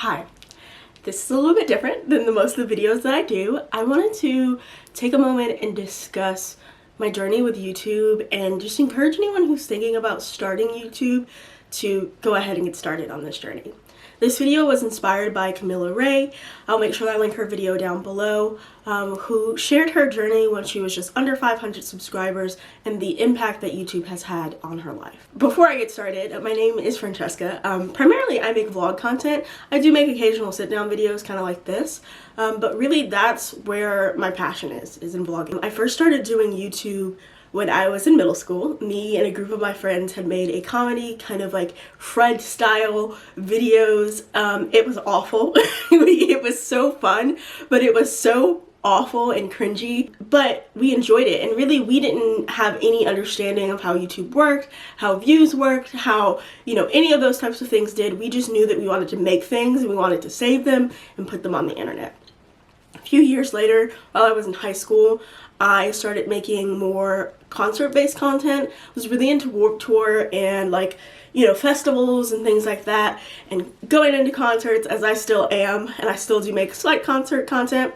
Hi, this is a little bit different than the most of the videos that I do. I wanted to take a moment and discuss my journey with YouTube and just encourage anyone who's thinking about starting YouTube to go ahead and get started on this journey. This video was inspired by Camilla Ray. I'll make sure that I link her video down below, who shared her journey when she was just under 500 subscribers and the impact that YouTube has had on her life. Before I get started, my name is Francesca. Primarily I make vlog content. I do make occasional sit-down videos kind of like this, but really that's where my passion is in vlogging. I first started doing YouTube when I was in middle school. Me and a group of my friends had made a comedy, kind of like Fred style videos. It was awful. It was so fun, but it was so awful and cringy, but we enjoyed it. And really we didn't have any understanding of how YouTube worked, how views worked, how, any of those types of things did. We just knew that we wanted to make things and we wanted to save them and put them on the internet. A few years later, while I was in high school, I started making more concert-based content. I was really into Warped Tour and festivals and things like that, and going into concerts, as I still am, and I still do make slight concert content,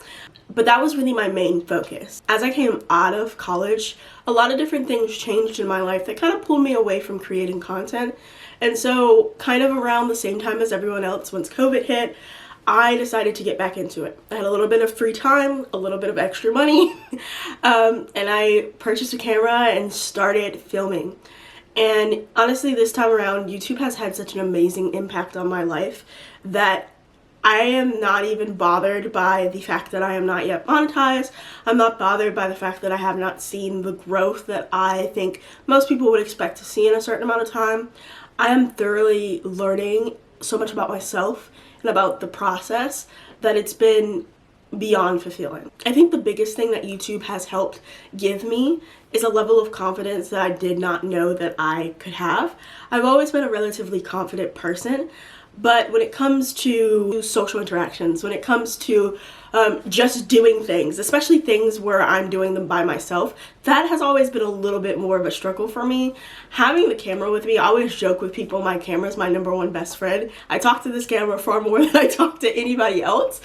but that was really my main focus. As I came out of college, a lot of different things changed in my life that kind of pulled me away from creating content. And so kind of around the same time as everyone else, once COVID hit, I decided to get back into it. I had a little bit of free time, a little bit of extra money, and I purchased a camera and started filming. And honestly, this time around, YouTube has had such an amazing impact on my life that I am not even bothered by the fact that I am not yet monetized. I'm not bothered by the fact that I have not seen the growth that I think most people would expect to see in a certain amount of time. I am thoroughly learning so much about myself and about the process that it's been beyond fulfilling. I think the biggest thing that YouTube has helped give me is a level of confidence that I did not know that I could have. I've always been a relatively confident person, but when it comes to social interactions, when it comes to just doing things, especially things where I'm doing them by myself, that has always been a little bit more of a struggle for me. Having the camera with me, I always joke with people, my camera is my #1 best friend. I talk to this camera far more than I talk to anybody else.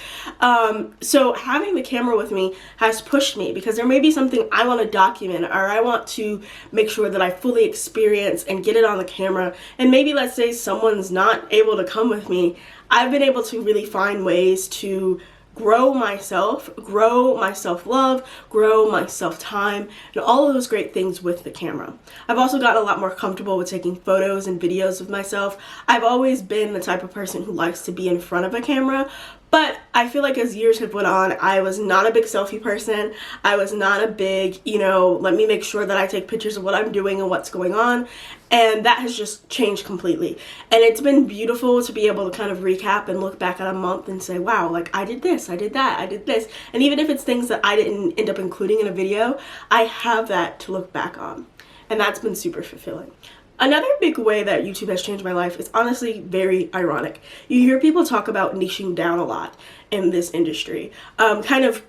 So having the camera with me has pushed me, because there may be something I want to document, or I want to make sure that I fully experience and get it on the camera. And maybe let's say someone's not able to come with me. I've been able to really find ways to grow myself, grow my self-love, grow my self-time, and all of those great things with the camera. I've also gotten a lot more comfortable with taking photos and videos of myself. I've always been the type of person who likes to be in front of a camera, but I feel like as years have went on, I was not a big selfie person. I was not a big, let me make sure that I take pictures of what I'm doing and what's going on. And that has just changed completely. And it's been beautiful to be able to kind of recap and look back at a month and say, wow, like I did this, I did that, I did this. And even if it's things that I didn't end up including in a video, I have that to look back on. And that's been super fulfilling. Another big way that YouTube has changed my life is honestly very ironic. You hear people talk about niching down a lot in this industry, kind of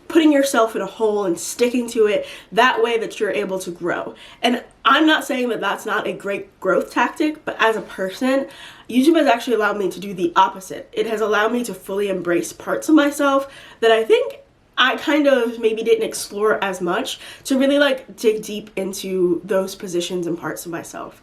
putting yourself in a hole and sticking to it that way that you're able to grow. And I'm not saying that that's not a great growth tactic, but as a person, YouTube has actually allowed me to do the opposite. It has allowed me to fully embrace parts of myself that I think I kind of maybe didn't explore as much, to really dig deep into those positions and parts of myself.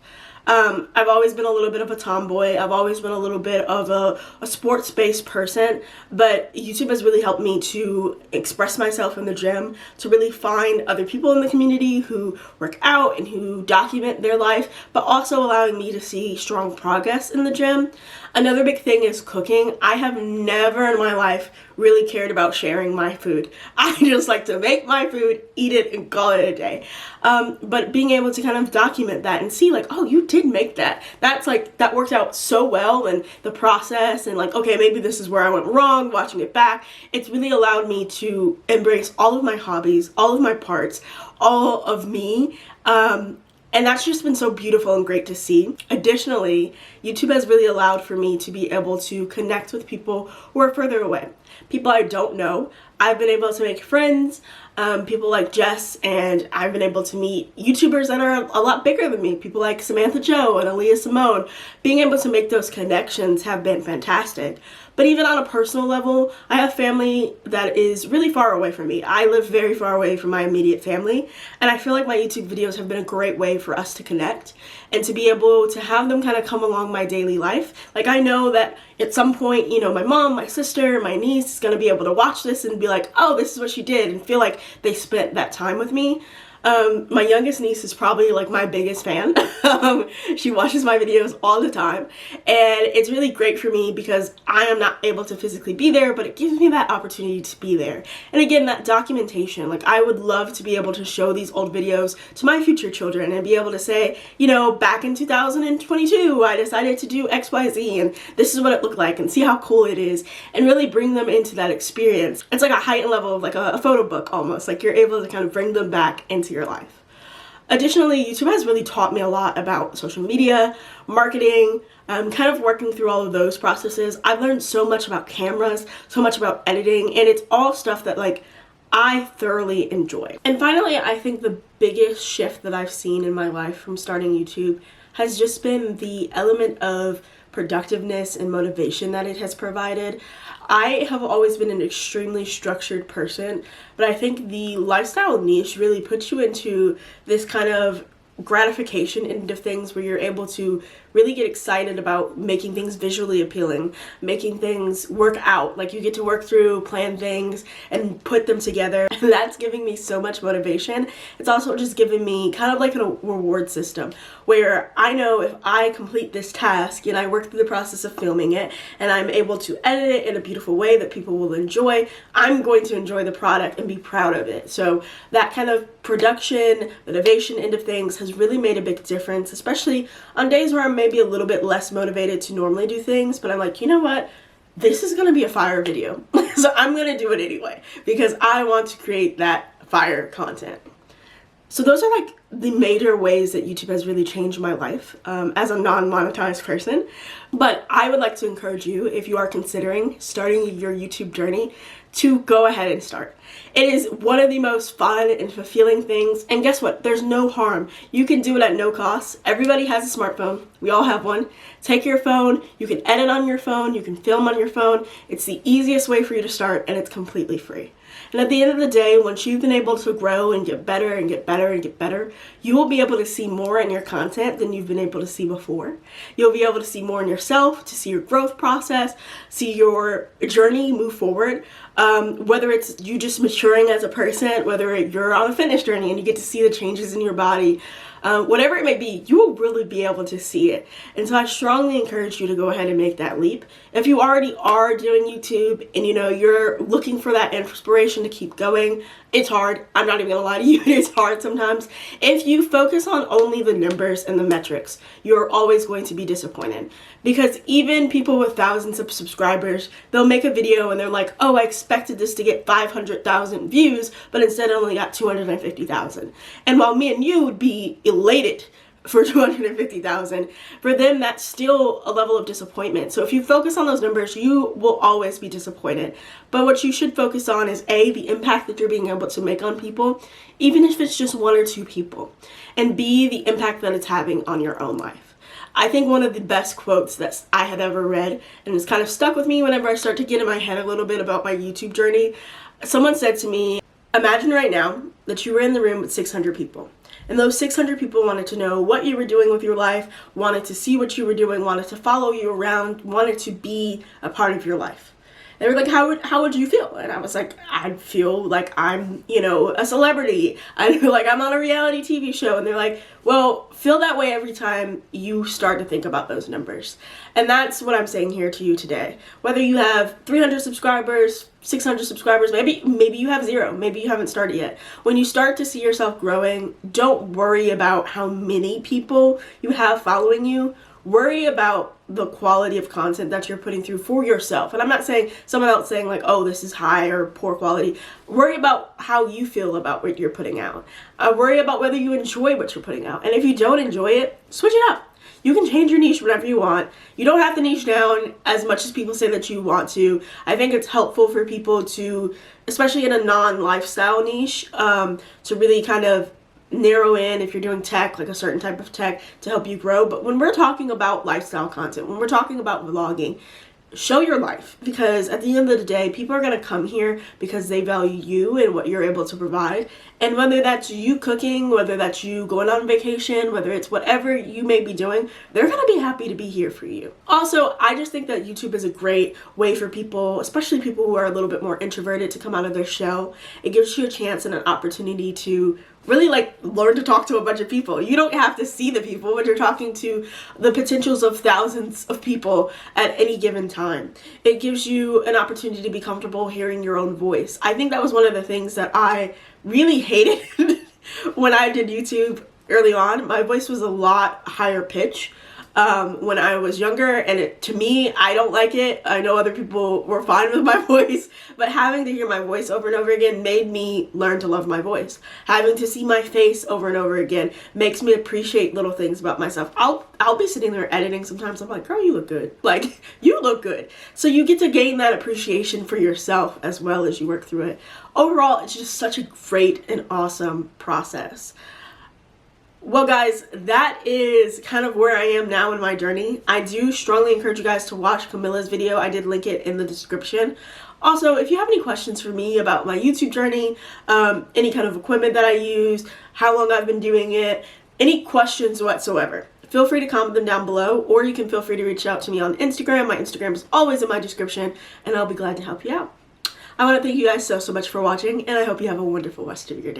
I've always been a little bit of a tomboy. I've always been a little bit of a sports-based person, but YouTube has really helped me to express myself in the gym, to really find other people in the community who work out and who document their life, but also allowing me to see strong progress in the gym. Another big thing is cooking. I have never in my life really cared about sharing my food. I just like to make my food, eat it, and call it a day. But being able to kind of document that and see oh, you did make that. That worked out so well, and the process, and okay, maybe this is where I went wrong, watching it back. It's really allowed me to embrace all of my hobbies, all of my parts, all of me. And that's just been so beautiful and great to see. Additionally, YouTube has really allowed for me to be able to connect with people who are further away. People I don't know. I've been able to make friends, people like Jess, and I've been able to meet YouTubers that are a lot bigger than me, people like Samantha Joe and Aaliyah Simone. Being able to make those connections have been fantastic. But even on a personal level, I have family that is really far away from me. I live very far away from my immediate family, and I feel like my YouTube videos have been a great way for us to connect and to be able to have them kind of come along my daily life. Like, I know that at some point, you know, my mom, my sister, my niece is going to be able to watch this and be like, oh, this is what she did, and feel like they spent that time with me. My youngest niece is probably like my biggest fan. She watches my videos all the time, and it's really great for me because I am not able to physically be there, but it gives me that opportunity to be there. And again, that documentation, like, I would love to be able to show these old videos to my future children and be able to say, you know, back in 2022, I decided to do XYZ, and this is what it looked like, and see how cool it is, and really bring them into that experience. It's like a heightened level of like a photo book almost, like you're able to kind of bring them back into your life. Additionally, YouTube has really taught me a lot about social media, marketing, kind of working through all of those processes. I've learned so much about cameras, so much about editing, and it's all stuff that like I thoroughly enjoy. And finally, I think the biggest shift that I've seen in my life from starting YouTube has just been the element of productiveness and motivation that it has provided. I have always been an extremely structured person, but I think the lifestyle niche really puts you into this kind of gratification into things where you're able to really get excited about making things visually appealing, making things work out. Like, you get to work through, plan things, and put them together. And that's giving me so much motivation. It's also just giving me kind of like a reward system where I know if I complete this task and I work through the process of filming it and I'm able to edit it in a beautiful way that people will enjoy, I'm going to enjoy the product and be proud of it. So that kind of production, motivation end of things has really made a big difference, especially on days where I'm maybe a little bit less motivated to normally do things, but I'm like, you know what? This is gonna be a fire video. So I'm gonna do it anyway because I want to create that fire content. So those are like the major ways that YouTube has really changed my life as a non-monetized person. But I would like to encourage you, if you are considering starting your YouTube journey, to go ahead and start. It is one of the most fun and fulfilling things, and guess what? There's no harm. You can do it at no cost. Everybody has a smartphone. We all have one. Take your phone, you can edit on your phone, you can film on your phone. It's the easiest way for you to start, and it's completely free. And at the end of the day, once you've been able to grow and get better and get better and get better, you will be able to see more in your content than you've been able to see before. You'll be able to see more in yourself, to see your growth process, see your journey move forward. Whether it's you just maturing as a person, whether you're on a fitness journey and you get to see the changes in your body, whatever it may be, you will really be able to see it. And so I strongly encourage you to go ahead and make that leap. If you already are doing YouTube and you know you're looking for that inspiration to keep going, it's hard. I'm not even gonna lie to you, it's hard sometimes. If you focus on only the numbers and the metrics, you're always going to be disappointed. Because even people with thousands of subscribers, they'll make a video and they're like, oh, I expected this to get 500,000 views, but instead I only got 250,000. And while me and you would be elated for 250,000, for them that's still a level of disappointment. So if you focus on those numbers, you will always be disappointed. But what you should focus on is A, the impact that you're being able to make on people, even if it's just 1 or 2 people, and B, the impact that it's having on your own life. I think one of the best quotes that I had ever read, and it's kind of stuck with me whenever I start to get in my head a little bit about my YouTube journey, someone said to me, imagine right now that you were in the room with 600 people. And those 600 people wanted to know what you were doing with your life, wanted to see what you were doing, wanted to follow you around, wanted to be a part of your life. They were like, how would you feel? And I was like, I'd feel like I'm, you know, a celebrity. I feel like I'm on a reality TV show. And they're like, well, feel that way every time you start to think about those numbers. And that's what I'm saying here to you today. Whether you have 300 subscribers, 600 subscribers, maybe you have 0, maybe you haven't started yet. When you start to see yourself growing, don't worry about how many people you have following you. Worry about the quality of content that you're putting through for yourself. And I'm not saying someone else saying like, oh, this is high or poor quality. Worry about how you feel about what you're putting out. Worry about whether you enjoy what you're putting out. And if you don't enjoy it, switch it up. You can change your niche whenever you want. You don't have to niche down as much as people say that you want to. I think it's helpful for people to, especially in a non-lifestyle niche, to really kind of narrow in if you're doing tech, like a certain type of tech, to help you grow. But when we're talking about lifestyle content, when we're talking about vlogging, show your life, because at the end of the day, people are going to come here because they value you and what you're able to provide. And whether that's you cooking, whether that's you going on vacation, whether it's whatever you may be doing, they're going to be happy to be here for you. Also, I just think that YouTube is a great way for people, especially people who are a little bit more introverted, to come out of their shell. It gives you a chance and an opportunity to really learn to talk to a bunch of people. You don't have to see the people, but you're talking to the potentials of thousands of people at any given time. It gives you an opportunity to be comfortable hearing your own voice. I think that was one of the things that I really hated when I did YouTube early on. My voice was a lot higher pitch when I was younger, and to me, I don't like it. I know other people were fine with my voice, but having to hear my voice over and over again made me learn to love my voice. Having to see my face over and over again makes me appreciate little things about myself. I'll be sitting there editing sometimes. I'm like, girl, you look good. Like, you look good. So you get to gain that appreciation for yourself as well as you work through it. Overall, it's just such a great and awesome process. Well, guys, that is kind of where I am now in my journey. I do strongly encourage you guys to watch Camilla's video. I did link it in the description. Also, if you have any questions for me about my YouTube journey, any kind of equipment that I use, how long I've been doing it, any questions whatsoever, feel free to comment them down below, or you can feel free to reach out to me on Instagram. My Instagram is always in my description, and I'll be glad to help you out. I want to thank you guys so much for watching, and I hope you have a wonderful rest of your day.